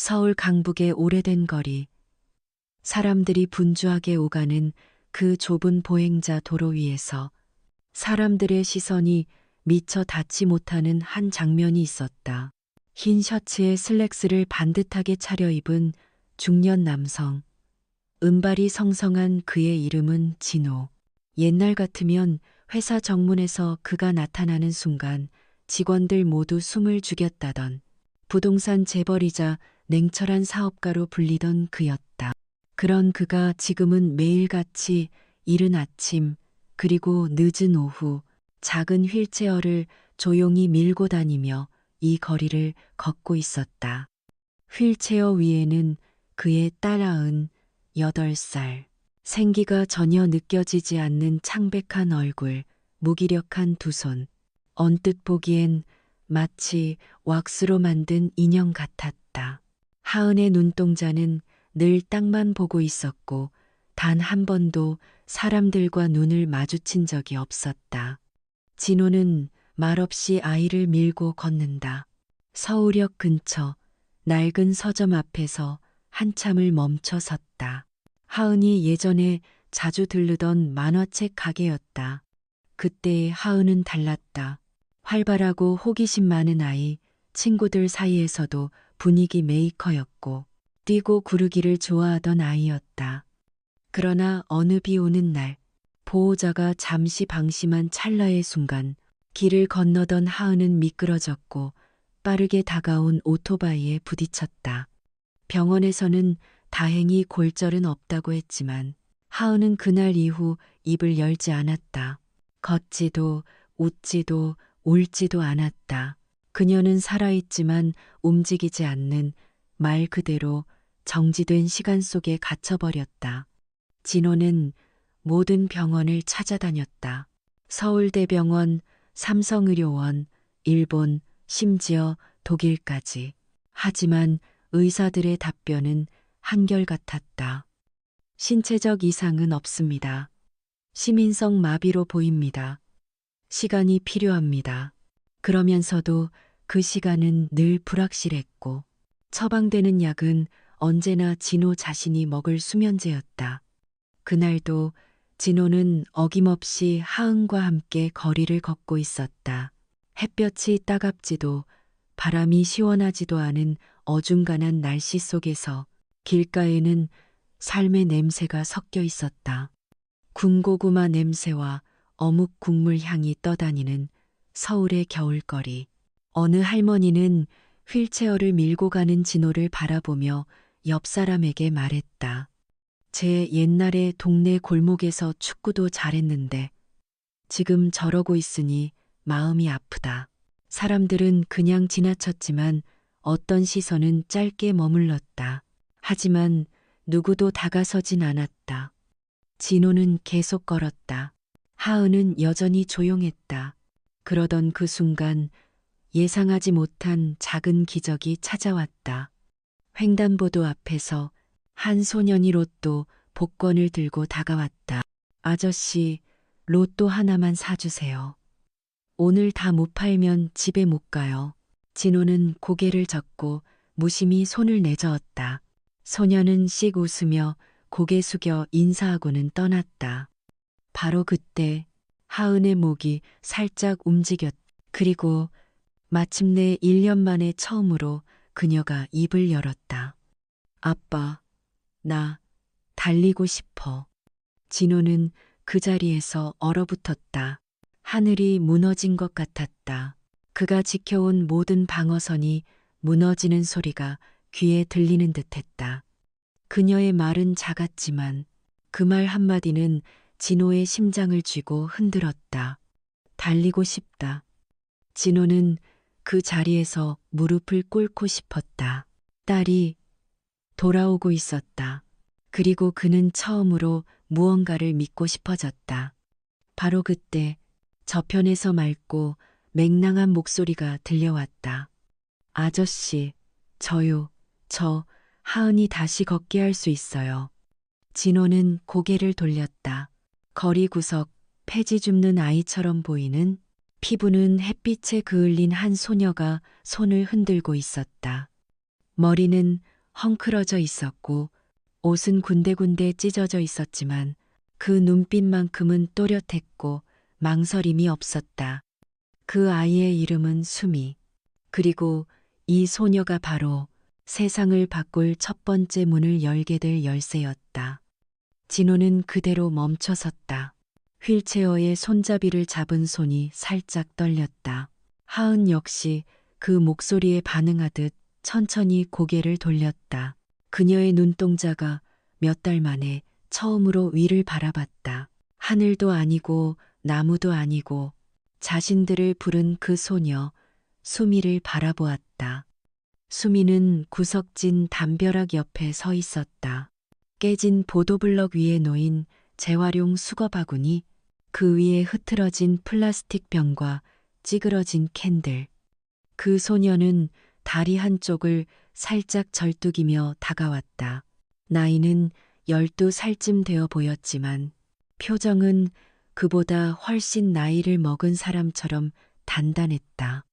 서울 강북의 오래된 거리, 사람들이 분주하게 오가는 그 좁은 보행자 도로 위에서 사람들의 시선이 미처 닿지 못하는 한 장면이 있었다. 흰 셔츠에 슬랙스를 반듯하게 차려입은 중년 남성. 은발이 성성한 그의 이름은 진호. 옛날 같으면 회사 정문에서 그가 나타나는 순간 직원들 모두 숨을 죽였다던 부동산 재벌이자 냉철한 사업가로 불리던 그였다. 그런 그가 지금은 매일같이 이른 아침 그리고 늦은 오후 작은 휠체어를 조용히 밀고 다니며 이 거리를 걷고 있었다. 휠체어 위에는 그의 딸아은 8살, 생기가 전혀 느껴지지 않는 창백한 얼굴, 무기력한 두 손, 언뜻 보기엔 마치 왁스로 만든 인형 같았다. 하은의 눈동자는 늘 땅만 보고 있었고 단 한 번도 사람들과 눈을 마주친 적이 없었다. 진호는 말없이 아이를 밀고 걷는다. 서울역 근처 낡은 서점 앞에서 한참을 멈춰 섰다. 하은이 예전에 자주 들르던 만화책 가게였다. 그때의 하은은 달랐다. 활발하고 호기심 많은 아이, 친구들 사이에서도 분위기 메이커였고 뛰고 구르기를 좋아하던 아이였다. 그러나 어느 비 오는 날 보호자가 잠시 방심한 찰나의 순간 길을 건너던 하은은 미끄러졌고 빠르게 다가온 오토바이에 부딪혔다. 병원에서는 다행히 골절은 없다고 했지만 하은은 그날 이후 입을 열지 않았다. 걷지도 웃지도 울지도 않았다. 그녀는 살아있지만 움직이지 않는 말 그대로 정지된 시간 속에 갇혀버렸다. 진호는 모든 병원을 찾아다녔다. 서울대병원, 삼성의료원, 일본, 심지어 독일까지. 하지만 의사들의 답변은 한결같았다. 신체적 이상은 없습니다. 시민성 마비로 보입니다. 시간이 필요합니다. 그러면서도 그 시간은 늘 불확실했고 처방되는 약은 언제나 진호 자신이 먹을 수면제였다. 그날도 진호는 어김없이 하은과 함께 거리를 걷고 있었다. 햇볕이 따갑지도 바람이 시원하지도 않은 어중간한 날씨 속에서 길가에는 삶의 냄새가 섞여 있었다. 군고구마 냄새와 어묵 국물 향이 떠다니는 서울의 겨울거리. 어느 할머니는 휠체어를 밀고 가는 진호를 바라보며 옆 사람에게 말했다. 제 옛날에 동네 골목에서 축구도 잘했는데 지금 저러고 있으니 마음이 아프다. 사람들은 그냥 지나쳤지만 어떤 시선은 짧게 머물렀다. 하지만 누구도 다가서진 않았다. 진호는 계속 걸었다. 하은은 여전히 조용했다. 그러던 그 순간 예상하지 못한 작은 기적이 찾아왔다. 횡단보도 앞에서 한 소년이 로또 복권을 들고 다가왔다. 아저씨, 로또 하나만 사주세요. 오늘 다 못 팔면 집에 못 가요. 진호는 고개를 젓고 무심히 손을 내저었다. 소년은 씩 웃으며 고개 숙여 인사하고는 떠났다. 바로 그때 하은의 목이 살짝 움직였다. 그리고 마침내 1년 만에 처음으로 그녀가 입을 열었다. 아빠, 나 달리고 싶어. 진호는 그 자리에서 얼어붙었다. 하늘이 무너진 것 같았다. 그가 지켜온 모든 방어선이 무너지는 소리가 귀에 들리는 듯했다. 그녀의 말은 작았지만 그 말 한마디는 진호의 심장을 쥐고 흔들었다. 달리고 싶다. 진호는 그 자리에서 무릎을 꿇고 싶었다. 딸이 돌아오고 있었다. 그리고 그는 처음으로 무언가를 믿고 싶어졌다. 바로 그때 저편에서 맑고 맹랑한 목소리가 들려왔다. 아저씨, 저요, 저 하은이 다시 걷게 할 수 있어요. 진호는 고개를 돌렸다. 거리 구석 폐지 줍는 아이처럼 보이는 피부는 햇빛에 그을린 한 소녀가 손을 흔들고 있었다. 머리는 헝클어져 있었고 옷은 군데군데 찢어져 있었지만 그 눈빛만큼은 또렷했고 망설임이 없었다. 그 아이의 이름은 수미. 그리고 이 소녀가 바로 세상을 바꿀 첫 번째 문을 열게 될 열쇠였다. 진호는 그대로 멈춰섰다. 휠체어의 손잡이를 잡은 손이 살짝 떨렸다. 하은 역시 그 목소리에 반응하듯 천천히 고개를 돌렸다. 그녀의 눈동자가 몇 달 만에 처음으로 위를 바라봤다. 하늘도 아니고 나무도 아니고 자신들을 부른 그 소녀 수미를 바라보았다. 수미는 구석진 담벼락 옆에 서 있었다. 깨진 보도블럭 위에 놓인 재활용 수거 바구니, 그 위에 흐트러진 플라스틱 병과 찌그러진 캔들. 그 소녀는 다리 한쪽을 살짝 절뚝이며 다가왔다. 나이는 12살쯤 되어 보였지만 표정은 그보다 훨씬 나이를 먹은 사람처럼 단단했다.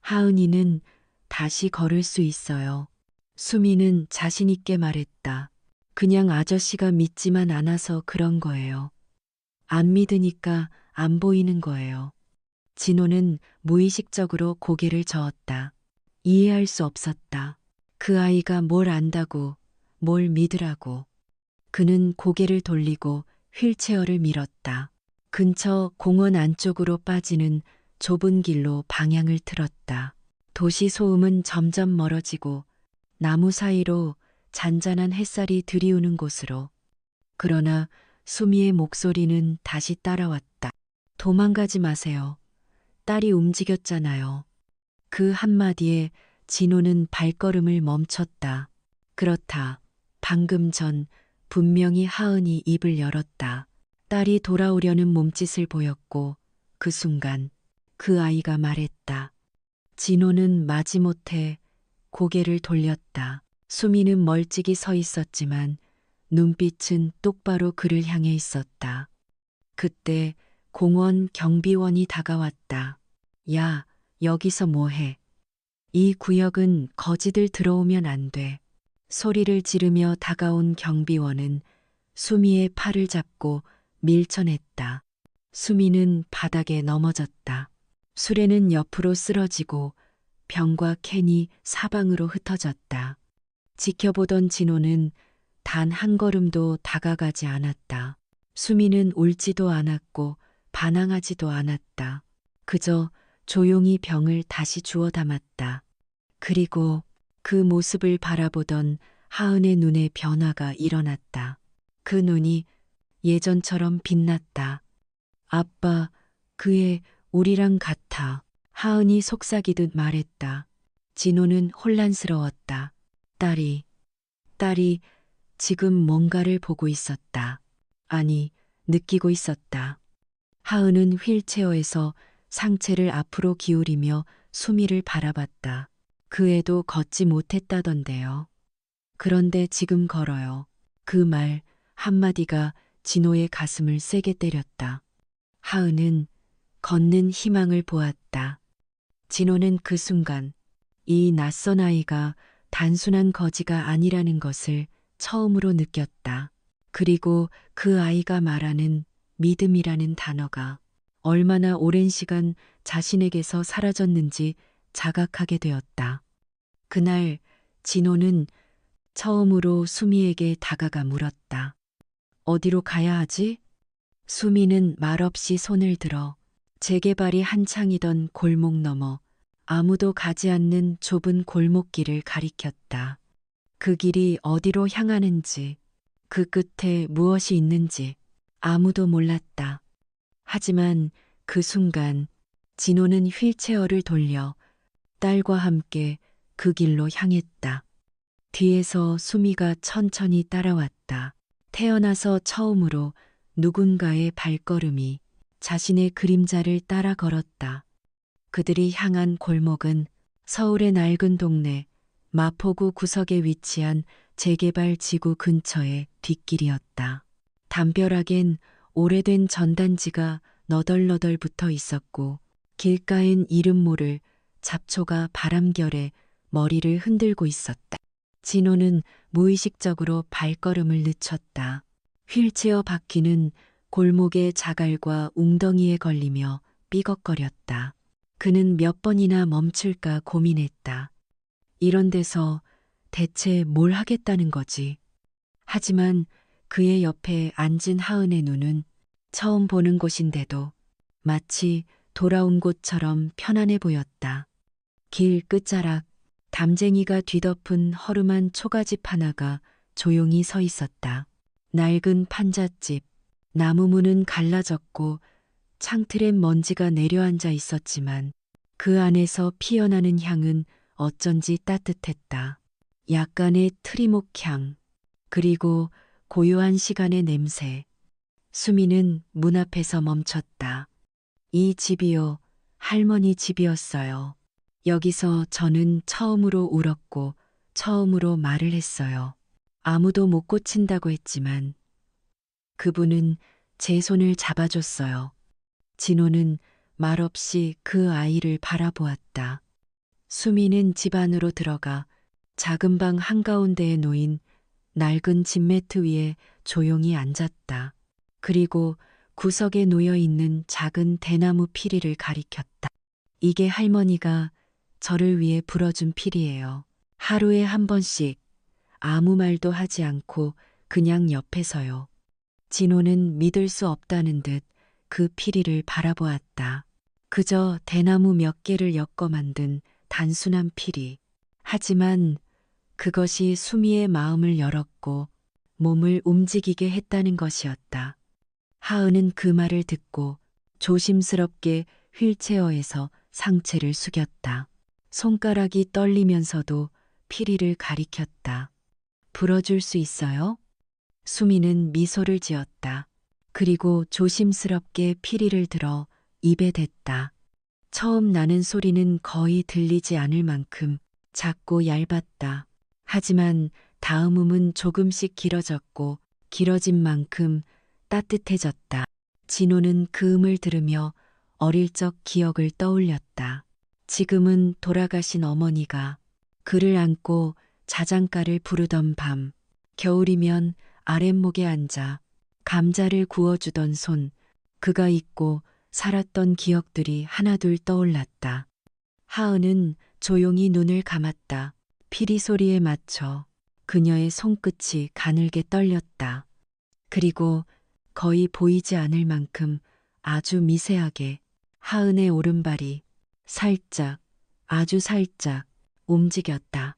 하은이는 다시 걸을 수 있어요. 수미는 자신 있게 말했다. 그냥 아저씨가 믿지만 않아서 그런 거예요. 안 믿으니까 안 보이는 거예요. 진호는 무의식적으로 고개를 저었다. 이해할 수 없었다. 그 아이가 뭘 안다고, 뭘 믿으라고. 그는 고개를 돌리고 휠체어를 밀었다. 근처 공원 안쪽으로 빠지는 좁은 길로 방향을 틀었다. 도시 소음은 점점 멀어지고 나무 사이로 잔잔한 햇살이 들이우는 곳으로. 그러나 수미의 목소리는 다시 따라왔다. 도망가지 마세요. 딸이 움직였잖아요. 그 한마디에 진호는 발걸음을 멈췄다. 그렇다. 방금 전 분명히 하은이 입을 열었다. 딸이 돌아오려는 몸짓을 보였고 그 순간 그 아이가 말했다. 진호는 마지못해 고개를 돌렸다. 수미는 멀찍이 서 있었지만 눈빛은 똑바로 그를 향해 있었다. 그때 공원 경비원이 다가왔다. 야, 여기서 뭐해? 이 구역은 거지들 들어오면 안 돼. 소리를 지르며 다가온 경비원은 수미의 팔을 잡고 밀쳐냈다. 수미는 바닥에 넘어졌다. 수레는 옆으로 쓰러지고 병과 캔이 사방으로 흩어졌다. 지켜보던 진호는 단 한 걸음도 다가가지 않았다. 수미는 울지도 않았고 반항하지도 않았다. 그저 조용히 병을 다시 주워 담았다. 그리고 그 모습을 바라보던 하은의 눈에 변화가 일어났다. 그 눈이 예전처럼 빛났다. 아빠, 그애 우리랑 같아. 하은이 속삭이듯 말했다. 진호는 혼란스러웠다. 딸이 지금 뭔가를 보고 있었다. 아니, 느끼고 있었다. 하은은 휠체어에서 상체를 앞으로 기울이며 수미를 바라봤다. 그 애도 걷지 못했다던데요. 그런데 지금 걸어요. 그 말 한마디가 진호의 가슴을 세게 때렸다. 하은은 걷는 희망을 보았다. 진호는 그 순간 이 낯선 아이가 단순한 거지가 아니라는 것을 처음으로 느꼈다. 그리고 그 아이가 말하는 믿음이라는 단어가 얼마나 오랜 시간 자신에게서 사라졌는지 자각하게 되었다. 그날 진호는 처음으로 수미에게 다가가 물었다. 어디로 가야 하지? 수미는 말없이 손을 들어 재개발이 한창이던 골목 너머 아무도 가지 않는 좁은 골목길을 가리켰다. 그 길이 어디로 향하는지, 그 끝에 무엇이 있는지 아무도 몰랐다. 하지만 그 순간 진호는 휠체어를 돌려 딸과 함께 그 길로 향했다. 뒤에서 수미가 천천히 따라왔다. 태어나서 처음으로 누군가의 발걸음이 자신의 그림자를 따라 걸었다. 그들이 향한 골목은 서울의 낡은 동네 마포구 구석에 위치한 재개발 지구 근처의 뒷길이었다. 담벼락엔 오래된 전단지가 너덜너덜 붙어 있었고 길가엔 이름 모를 잡초가 바람결에 머리를 흔들고 있었다. 진호는 무의식적으로 발걸음을 늦췄다. 휠체어 바퀴는 골목의 자갈과 웅덩이에 걸리며 삐걱거렸다. 그는 몇 번이나 멈출까 고민했다. 이런 데서 대체 뭘 하겠다는 거지? 하지만 그의 옆에 앉은 하은의 눈은 처음 보는 곳인데도 마치 돌아온 곳처럼 편안해 보였다. 길 끝자락 담쟁이가 뒤덮은 허름한 초가집 하나가 조용히 서 있었다. 낡은 판잣집, 나무 문은 갈라졌고 창틀엔 먼지가 내려앉아 있었지만 그 안에서 피어나는 향은 어쩐지 따뜻했다. 약간의 트리목향, 그리고 고요한 시간의 냄새. 수미는 문 앞에서 멈췄다. 이 집이요, 할머니 집이었어요. 여기서 저는 처음으로 울었고 처음으로 말을 했어요. 아무도 못 고친다고 했지만 그분은 제 손을 잡아줬어요. 진호는 말없이 그 아이를 바라보았다. 수미는 집 안으로 들어가 작은 방 한가운데에 놓인 낡은 집매트 위에 조용히 앉았다. 그리고 구석에 놓여 있는 작은 대나무 피리를 가리켰다. 이게 할머니가 저를 위해 불어준 피리예요. 하루에 한 번씩 아무 말도 하지 않고 그냥 옆에서요. 진호는 믿을 수 없다는 듯 그 피리를 바라보았다. 그저 대나무 몇 개를 엮어 만든 단순한 피리. 하지만 그것이 수미의 마음을 열었고 몸을 움직이게 했다는 것이었다. 하은은 그 말을 듣고 조심스럽게 휠체어에서 상체를 숙였다. 손가락이 떨리면서도 피리를 가리켰다. 불어줄 수 있어요? 수미는 미소를 지었다. 그리고 조심스럽게 피리를 들어 입에 댔다. 처음 나는 소리는 거의 들리지 않을 만큼 작고 얇았다. 하지만 다음 음은 조금씩 길어졌고 길어진 만큼 따뜻해졌다. 진호는 그 음을 들으며 어릴 적 기억을 떠올렸다. 지금은 돌아가신 어머니가 그를 안고 자장가를 부르던 밤, 겨울이면 아랫목에 앉아 감자를 구워주던 손, 그가 잊고 살았던 기억들이 하나둘 떠올랐다. 하은은 조용히 눈을 감았다. 피리 소리에 맞춰 그녀의 손끝이 가늘게 떨렸다. 그리고 거의 보이지 않을 만큼 아주 미세하게 하은의 오른발이 살짝, 아주 살짝 움직였다.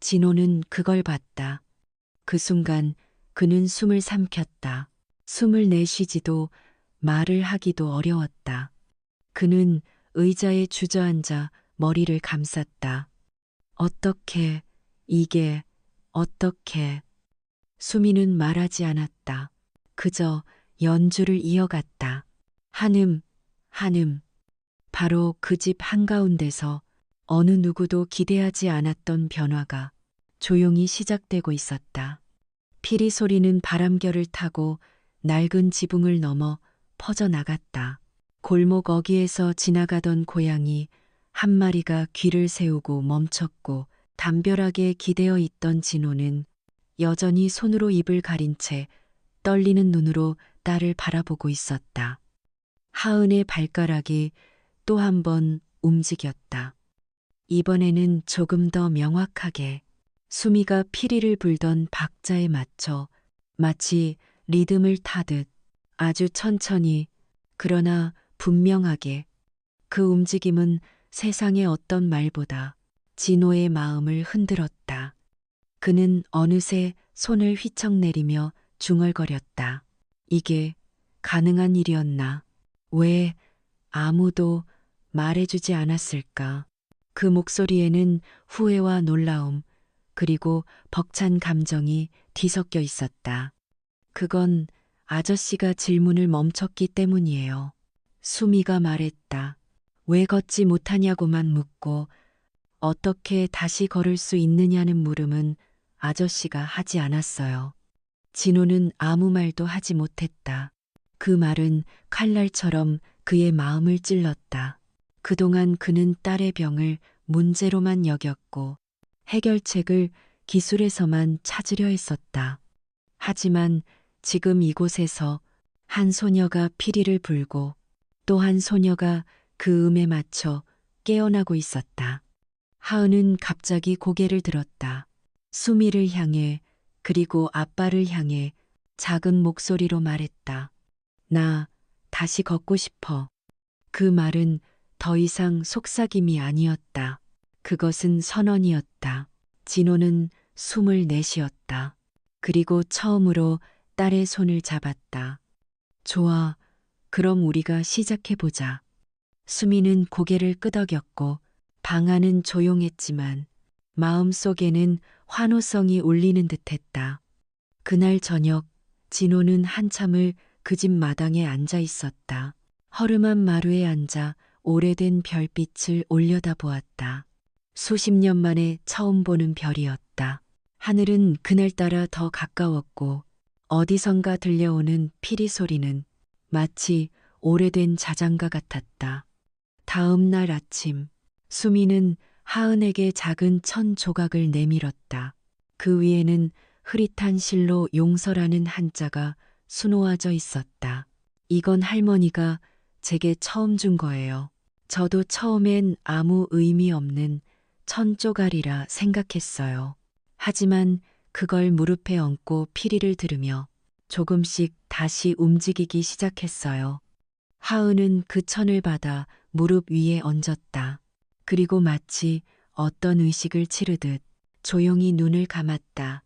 진호는 그걸 봤다. 그 순간 그는 숨을 삼켰다. 숨을 내쉬지도 말을 하기도 어려웠다. 그는 의자에 주저앉아 머리를 감쌌다. 어떻게, 이게, 어떻게. 수미는 말하지 않았다. 그저 연주를 이어갔다. 한음, 한음. 바로 그 집 한가운데서 어느 누구도 기대하지 않았던 변화가 조용히 시작되고 있었다. 피리 소리는 바람결을 타고 낡은 지붕을 넘어 퍼져나갔다. 골목 어귀에서 지나가던 고양이 한 마리가 귀를 세우고 멈췄고 담벼락에 기대어 있던 진호는 여전히 손으로 입을 가린 채 떨리는 눈으로 딸을 바라보고 있었다. 하은의 발가락이 또 한 번 움직였다. 이번에는 조금 더 명확하게 수미가 피리를 불던 박자에 맞춰 마치 리듬을 타듯 아주 천천히 그러나 분명하게. 그 움직임은 세상의 어떤 말보다 진호의 마음을 흔들었다. 그는 어느새 손을 휘청 내리며 중얼거렸다. 이게 가능한 일이었나? 왜 아무도 말해주지 않았을까? 그 목소리에는 후회와 놀라움, 그리고 벅찬 감정이 뒤섞여 있었다. 그건 아저씨가 질문을 멈췄기 때문이에요. 수미가 말했다. 왜 걷지 못하냐고만 묻고 어떻게 다시 걸을 수 있느냐는 물음은 아저씨가 하지 않았어요. 진호는 아무 말도 하지 못했다. 그 말은 칼날처럼 그의 마음을 찔렀다. 그동안 그는 딸의 병을 문제로만 여겼고 해결책을 기술에서만 찾으려 했었다. 하지만 지금 이곳에서 한 소녀가 피리를 불고 또 한 소녀가 그 음에 맞춰 깨어나고 있었다. 하은은 갑자기 고개를 들었다. 수미를 향해 그리고 아빠를 향해 작은 목소리로 말했다. 나 다시 걷고 싶어. 그 말은 더 이상 속삭임이 아니었다. 그것은 선언이었다. 진호는 숨을 내쉬었다. 그리고 처음으로 딸의 손을 잡았다. 좋아. 그럼 우리가 시작해보자. 수미는 고개를 끄덕였고 방 안은 조용했지만 마음속에는 환호성이 울리는 듯했다. 그날 저녁 진호는 한참을 그 집 마당에 앉아 있었다. 허름한 마루에 앉아 오래된 별빛을 올려다보았다. 수십 년 만에 처음 보는 별이었다. 하늘은 그날따라 더 가까웠고 어디선가 들려오는 피리 소리는 마치 오래된 자장가 같았다. 다음 날 아침 수미는 하은에게 작은 천 조각을 내밀었다. 그 위에는 흐릿한 실로 용서라는 한자가 수놓아져 있었다. 이건 할머니가 제게 처음 준 거예요. 저도 처음엔 아무 의미 없는 천조각이라 생각했어요. 하지만 그걸 무릎에 얹고 피리를 들으며 조금씩 다시 움직이기 시작했어요. 하은은 그 천을 받아 무릎 위에 얹었다. 그리고 마치 어떤 의식을 치르듯 조용히 눈을 감았다.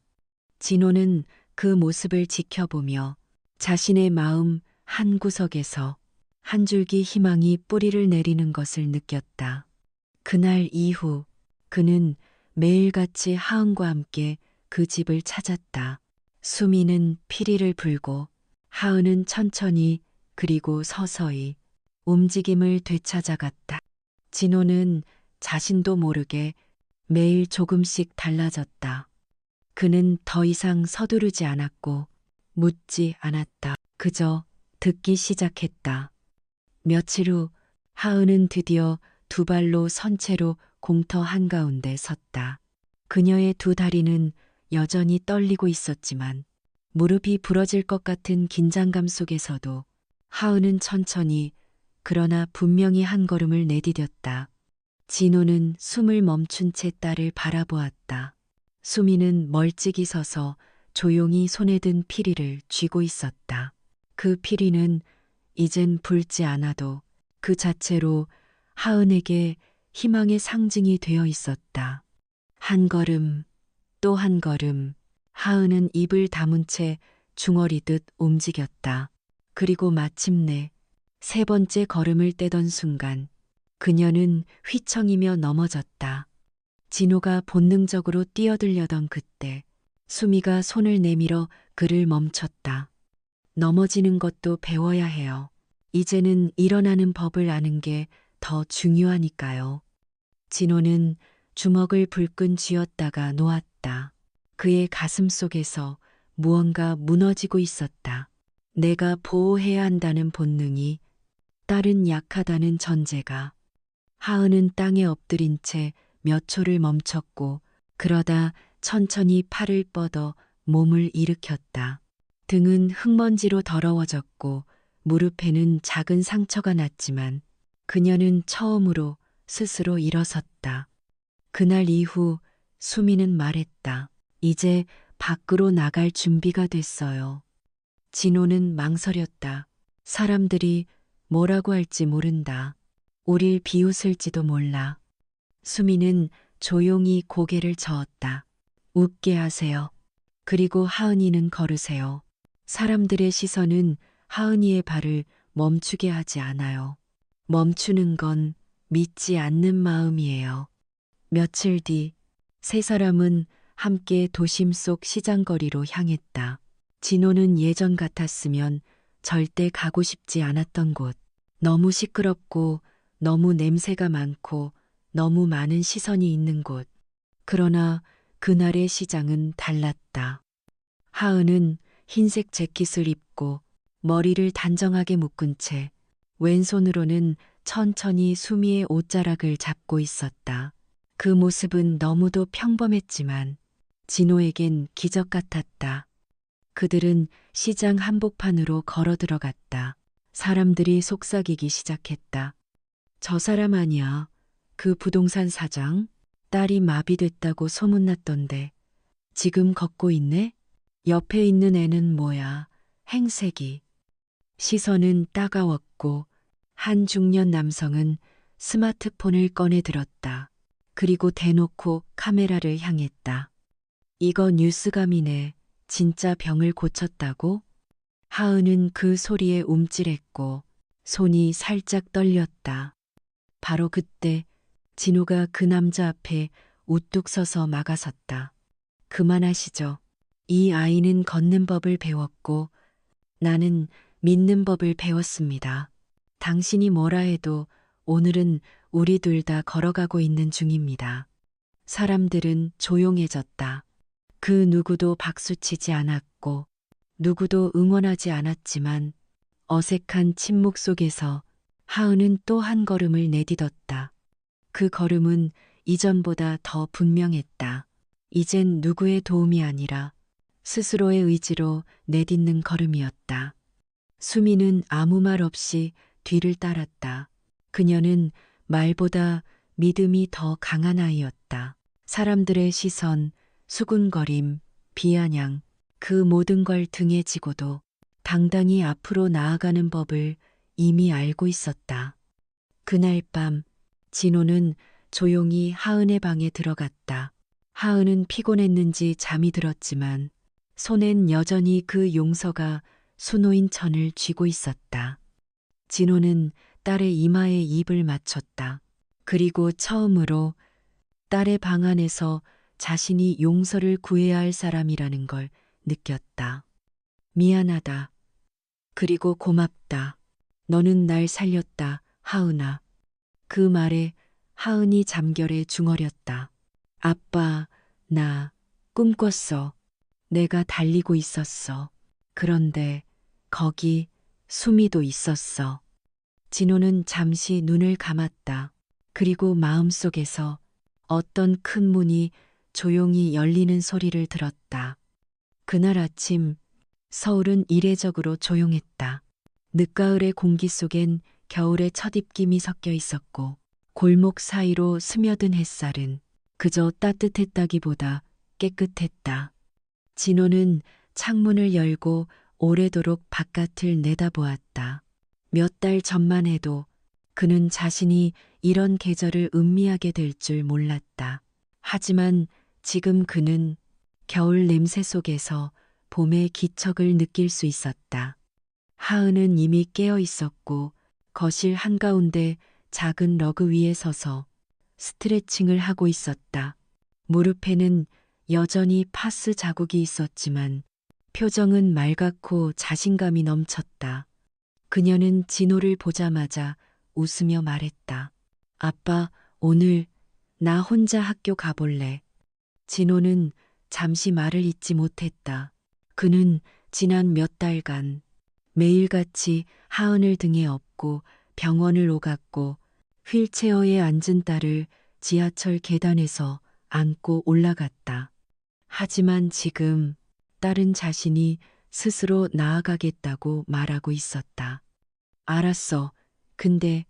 진호는 그 모습을 지켜보며 자신의 마음 한 구석에서 한 줄기 희망이 뿌리를 내리는 것을 느꼈다. 그날 이후 그는 매일같이 하은과 함께 그 집을 찾았다. 수미는 피리를 불고 하은은 천천히 그리고 서서히 움직임을 되찾아갔다. 진호는 자신도 모르게 매일 조금씩 달라졌다. 그는 더 이상 서두르지 않았고 묻지 않았다. 그저 듣기 시작했다. 며칠 후 하은은 드디어 두 발로 선 채로 공터 한가운데 섰다. 그녀의 두 다리는 여전히 떨리고 있었지만 무릎이 부러질 것 같은 긴장감 속에서도 하은은 천천히 그러나 분명히 한 걸음을 내디뎠다. 진호는 숨을 멈춘 채 딸을 바라보았다. 수미는 멀찍이 서서 조용히 손에 든 피리를 쥐고 있었다. 그 피리는 이젠 불지 않아도 그 자체로 하은에게 희망의 상징이 되어 있었다. 한 걸음, 또 한 걸음, 하은은 입을 다문 채 중얼이듯 움직였다. 그리고 마침내 세 번째 걸음을 떼던 순간 그녀는 휘청이며 넘어졌다. 진호가 본능적으로 뛰어들려던 그때 수미가 손을 내밀어 그를 멈췄다. 넘어지는 것도 배워야 해요. 이제는 일어나는 법을 아는 게 더 중요하니까요. 진호는 주먹을 불끈 쥐었다가 놓았다. 그의 가슴 속에서 무언가 무너지고 있었다. 내가 보호해야 한다는 본능이, 딸은 약하다는 전제가. 하은은 땅에 엎드린 채 몇 초를 멈췄고 그러다 천천히 팔을 뻗어 몸을 일으켰다. 등은 흙먼지로 더러워졌고 무릎에는 작은 상처가 났지만 그녀는 처음으로 스스로 일어섰다. 그날 이후 수미는 말했다. 이제 밖으로 나갈 준비가 됐어요. 진호는 망설였다. 사람들이 뭐라고 할지 모른다. 우릴 비웃을지도 몰라. 수미는 조용히 고개를 저었다. 웃게 하세요. 그리고 하은이는 걸으세요. 사람들의 시선은 하은이의 발을 멈추게 하지 않아요. 멈추는 건 믿지 않는 마음이에요. 며칠 뒤 세 사람은 함께 도심 속 시장거리로 향했다. 진호는 예전 같았으면 절대 가고 싶지 않았던 곳. 너무 시끄럽고 너무 냄새가 많고 너무 많은 시선이 있는 곳. 그러나 그날의 시장은 달랐다. 하은은 흰색 재킷을 입고 머리를 단정하게 묶은 채 왼손으로는 천천히 수미의 옷자락을 잡고 있었다. 그 모습은 너무도 평범했지만 진호에겐 기적 같았다. 그들은 시장 한복판으로 걸어 들어갔다. 사람들이 속삭이기 시작했다. 저 사람 아니야. 그 부동산 사장? 딸이 마비됐다고 소문났던데. 지금 걷고 있네? 옆에 있는 애는 뭐야? 행색이. 시선은 따가웠고 한 중년 남성은 스마트폰을 꺼내 들었다. 그리고 대놓고 카메라를 향했다. 이거 뉴스감이네. 진짜 병을 고쳤다고? 하은은 그 소리에 움찔했고 손이 살짝 떨렸다. 바로 그때 진호가 그 남자 앞에 우뚝 서서 막아섰다. 그만하시죠. 이 아이는 걷는 법을 배웠고 나는 믿는 법을 배웠습니다. 당신이 뭐라 해도 오늘은 우리 둘 다 걸어가고 있는 중입니다. 사람들은 조용해졌다. 그 누구도 박수치지 않았고 누구도 응원하지 않았지만 어색한 침묵 속에서 하은은 또 한 걸음을 내딛었다. 그 걸음은 이전보다 더 분명했다. 이젠 누구의 도움이 아니라 스스로의 의지로 내딛는 걸음이었다. 수미는 아무 말 없이 뒤를 따랐다. 그녀는 말보다 믿음이 더 강한 아이였다. 사람들의 시선, 수군거림, 비아냥, 그 모든 걸 등에 지고도 당당히 앞으로 나아가는 법을 이미 알고 있었다. 그날 밤 진호는 조용히 하은의 방에 들어갔다. 하은은 피곤했는지 잠이 들었지만 손엔 여전히 그 용서가 수놓인 천을 쥐고 있었다. 진호는 딸의 이마에 입을 맞췄다. 그리고 처음으로 딸의 방 안에서 자신이 용서를 구해야 할 사람이라는 걸 느꼈다. 미안하다. 그리고 고맙다. 너는 날 살렸다, 하은아. 그 말에 하은이 잠결에 중얼였다. 아빠, 나 꿈꿨어. 내가 달리고 있었어. 그런데 거기 수미도 있었어. 진호는 잠시 눈을 감았다. 그리고 마음속에서 어떤 큰 문이 조용히 열리는 소리를 들었다. 그날 아침 서울은 이례적으로 조용했다. 늦가을의 공기 속엔 겨울의 첫 입김이 섞여 있었고 골목 사이로 스며든 햇살은 그저 따뜻했다기보다 깨끗했다. 진호는 창문을 열고 오래도록 바깥을 내다보았다. 몇 달 전만 해도 그는 자신이 이런 계절을 음미하게 될 줄 몰랐다. 하지만 지금 그는 겨울 냄새 속에서 봄의 기척을 느낄 수 있었다. 하은은 이미 깨어 있었고 거실 한가운데 작은 러그 위에 서서 스트레칭을 하고 있었다. 무릎에는 여전히 파스 자국이 있었지만 표정은 맑았고 자신감이 넘쳤다. 그녀는 진호를 보자마자 웃으며 말했다. 아빠, 오늘 나 혼자 학교 가볼래. 진호는 잠시 말을 잇지 못했다. 그는 지난 몇 달간 매일같이 하은을 등에 업고 병원을 오갔고 휠체어에 앉은 딸을 지하철 계단에서 안고 올라갔다. 하지만 지금 딸은 자신이 스스로 나아가겠다고 말하고 있었다. 알았어. 근데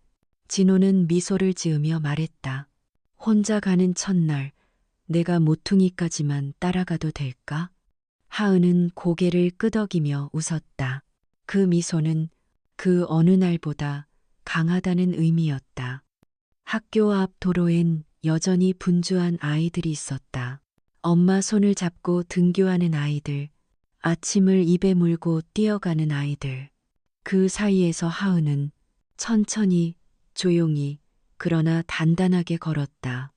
진호는 미소를 지으며 말했다. 혼자 가는 첫날 내가 모퉁이까지만 따라가도 될까? 하은은 고개를 끄덕이며 웃었다. 그 미소는 그 어느 날보다 강하다는 의미였다. 학교 앞 도로엔 여전히 분주한 아이들이 있었다. 엄마 손을 잡고 등교하는 아이들, 아침을 입에 물고 뛰어가는 아이들. 그 사이에서 하은은 천천히, 조용히, 그러나 단단하게 걸었다.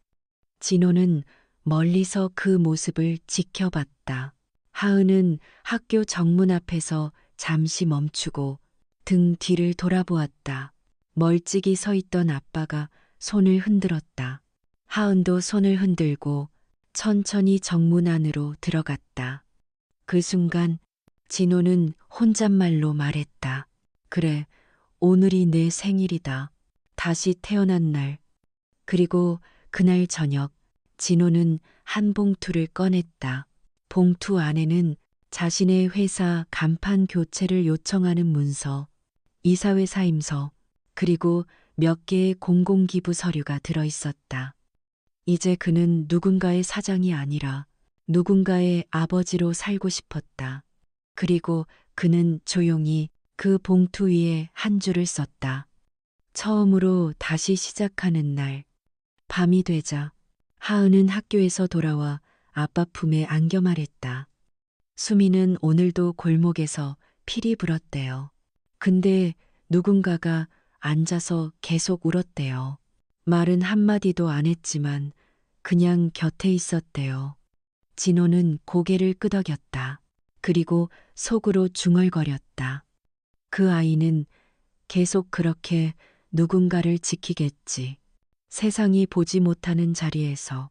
진호는 멀리서 그 모습을 지켜봤다. 하은은 학교 정문 앞에서 잠시 멈추고 등 뒤를 돌아보았다. 멀찍이 서 있던 아빠가 손을 흔들었다. 하은도 손을 흔들고 천천히 정문 안으로 들어갔다. 그 순간 진호는 혼잣말로 말했다. 그래, 오늘이 내 생일이다. 다시 태어난 날. 그리고 그날 저녁 진호는 한 봉투를 꺼냈다. 봉투 안에는 자신의 회사 간판 교체를 요청하는 문서, 이사회 사임서, 그리고 몇 개의 공공기부 서류가 들어 있었다. 이제 그는 누군가의 사장이 아니라 누군가의 아버지로 살고 싶었다. 그리고 그는 조용히 그 봉투 위에 한 줄을 썼다. 처음으로 다시 시작하는 날. 밤이 되자 하은은 학교에서 돌아와 아빠 품에 안겨 말했다. 수미는 오늘도 골목에서 피리 불었대요. 근데 누군가가 앉아서 계속 울었대요. 말은 한마디도 안 했지만 그냥 곁에 있었대요. 진호는 고개를 끄덕였다. 그리고 속으로 중얼거렸다. 그 아이는 계속 그렇게 누군가를 지키겠지. 세상이 보지 못하는 자리에서.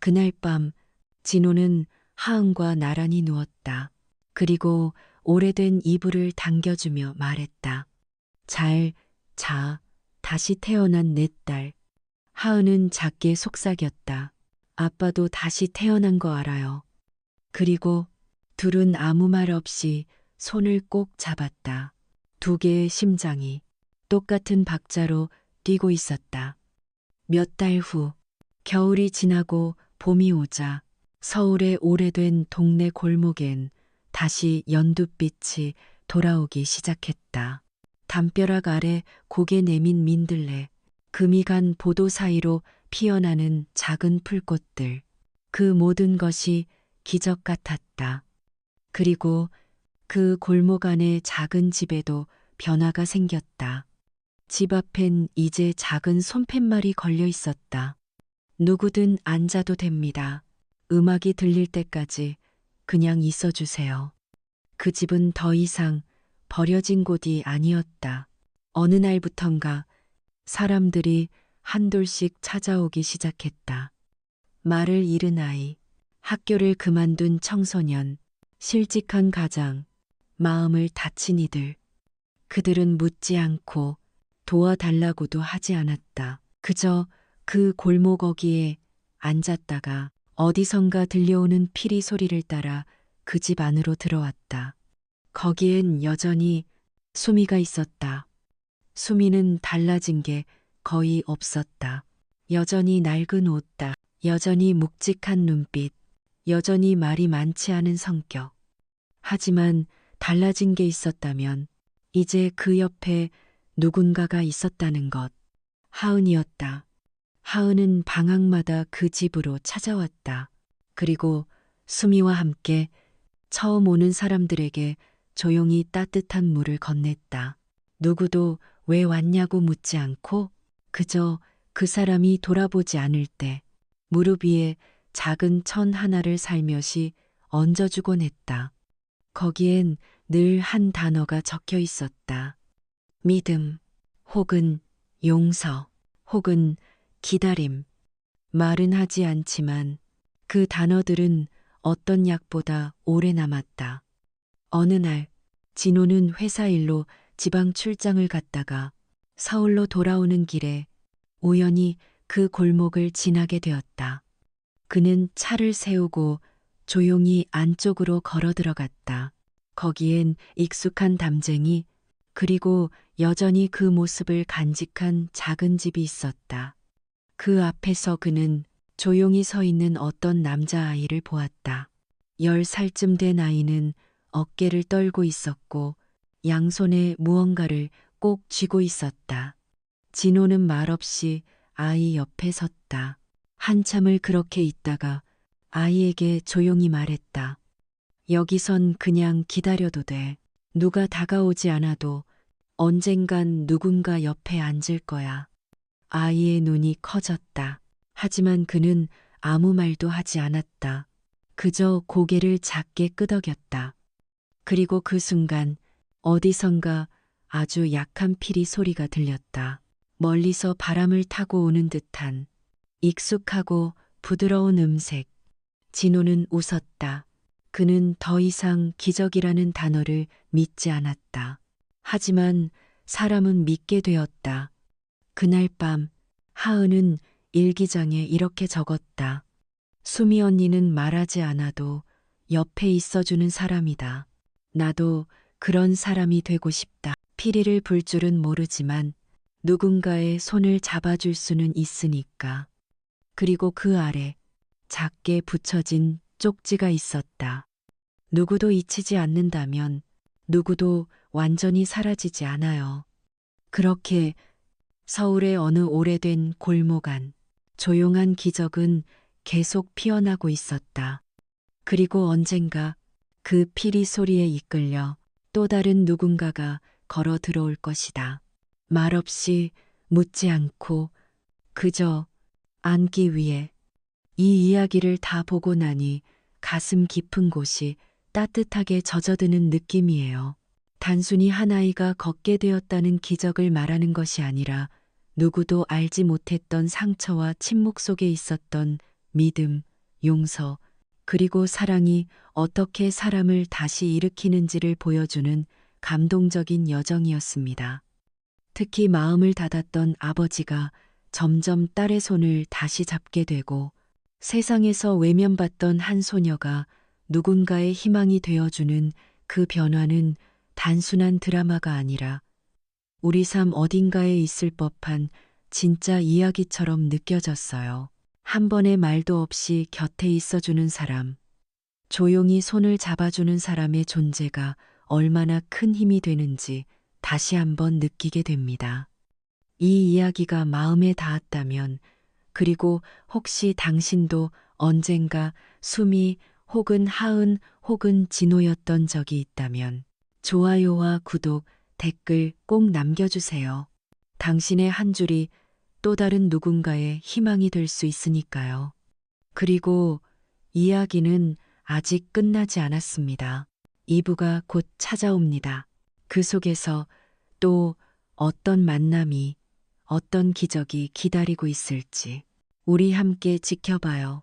그날 밤 진호는 하은과 나란히 누웠다. 그리고 오래된 이불을 당겨주며 말했다. 잘 자, 다시 태어난 내 딸. 하은은 작게 속삭였다. 아빠도 다시 태어난 거 알아요. 그리고 둘은 아무 말 없이 손을 꼭 잡았다. 두 개의 심장이 똑같은 박자로 뛰고 있었다. 몇 달 후, 겨울이 지나고 봄이 오자 서울의 오래된 동네 골목엔 다시 연두빛이 돌아오기 시작했다. 담벼락 아래 고개 내민 민들레, 금이 간 보도 사이로 피어나는 작은 풀꽃들, 그 모든 것이 기적 같았다. 그리고 그 골목 안의 작은 집에도 변화가 생겼다. 집 앞엔 이제 작은 손팻말이 걸려 있었다. 누구든 앉아도 됩니다. 음악이 들릴 때까지 그냥 있어 주세요. 그 집은 더 이상 버려진 곳이 아니었다. 어느 날부턴가 사람들이 한둘씩 찾아오기 시작했다. 말을 잃은 아이, 학교를 그만둔 청소년, 실직한 가장, 마음을 다친 이들. 그들은 묻지 않고 도와달라고도 하지 않았다. 그저 그 골목 어귀에 앉았다가 어디선가 들려오는 피리 소리를 따라 그 집 안으로 들어왔다. 거기엔 여전히 수미가 있었다. 수미는 달라진 게 거의 없었다. 여전히 낡은 옷다. 여전히 묵직한 눈빛. 여전히 말이 많지 않은 성격. 하지만 달라진 게 있었다면 이제 그 옆에 누군가가 있었다는 것. 하은이었다. 하은은 방학마다 그 집으로 찾아왔다. 그리고 수미와 함께 처음 오는 사람들에게 조용히 따뜻한 물을 건넸다. 누구도 왜 왔냐고 묻지 않고 그저 그 사람이 돌아보지 않을 때 무릎 위에 작은 천 하나를 살며시 얹어주곤 했다. 거기엔 늘 한 단어가 적혀 있었다. 믿음, 혹은 용서, 혹은 기다림. 말은 하지 않지만 그 단어들은 어떤 약보다 오래 남았다. 어느 날 진호는 회사 일로 지방 출장을 갔다가 서울로 돌아오는 길에 우연히 그 골목을 지나게 되었다. 그는 차를 세우고 조용히 안쪽으로 걸어 들어갔다. 거기엔 익숙한 담쟁이 그리고 여전히 그 모습을 간직한 작은 집이 있었다. 그 앞에서 그는 조용히 서 있는 어떤 남자아이를 보았다. 10살쯤 된 아이는 어깨를 떨고 있었고 양손에 무언가를 꼭 쥐고 있었다. 진호는 말없이 아이 옆에 섰다. 한참을 그렇게 있다가 아이에게 조용히 말했다. 여기선 그냥 기다려도 돼. 누가 다가오지 않아도 언젠간 누군가 옆에 앉을 거야. 아이의 눈이 커졌다. 하지만 그는 아무 말도 하지 않았다. 그저 고개를 작게 끄덕였다. 그리고 그 순간 어디선가 아주 약한 피리 소리가 들렸다. 멀리서 바람을 타고 오는 듯한 익숙하고 부드러운 음색. 진호는 웃었다. 그는 더 이상 기적이라는 단어를 믿지 않았다. 하지만 사람은 믿게 되었다. 그날 밤 하은은 일기장에 이렇게 적었다. 수미 언니는 말하지 않아도 옆에 있어주는 사람이다. 나도 그런 사람이 되고 싶다. 피리를 불 줄은 모르지만 누군가의 손을 잡아줄 수는 있으니까. 그리고 그 아래 작게 붙여진 쪽지가 있었다. 누구도 잊히지 않는다면 누구도 완전히 사라지지 않아요. 그렇게 서울의 어느 오래된 골목 안 조용한 기적은 계속 피어나고 있었다. 그리고 언젠가 그 피리 소리에 이끌려 또 다른 누군가가 걸어 들어올 것이다. 말없이 묻지 않고 그저 앉기 위해. 이 이야기를 다 보고 나니 가슴 깊은 곳이 따뜻하게 젖어드는 느낌이에요. 단순히 한 아이가 걷게 되었다는 기적을 말하는 것이 아니라 누구도 알지 못했던 상처와 침묵 속에 있었던 믿음, 용서, 그리고 사랑이 어떻게 사람을 다시 일으키는지를 보여주는 감동적인 여정이었습니다. 특히 마음을 닫았던 아버지가 점점 딸의 손을 다시 잡게 되고 세상에서 외면받던 한 소녀가 누군가의 희망이 되어주는 그 변화는 단순한 드라마가 아니라 우리 삶 어딘가에 있을 법한 진짜 이야기처럼 느껴졌어요. 한 번의 말도 없이 곁에 있어주는 사람, 조용히 손을 잡아주는 사람의 존재가 얼마나 큰 힘이 되는지 다시 한번 느끼게 됩니다. 이 이야기가 마음에 닿았다면, 그리고 혹시 당신도 언젠가 수미 혹은 하은 혹은 진호였던 적이 있다면, 좋아요와 구독, 댓글 꼭 남겨주세요. 당신의 한 줄이 또 다른 누군가의 희망이 될 수 있으니까요. 그리고 이야기는 아직 끝나지 않았습니다. 2부가 곧 찾아옵니다. 그 속에서 또 어떤 만남이, 어떤 기적이 기다리고 있을지 우리 함께 지켜봐요.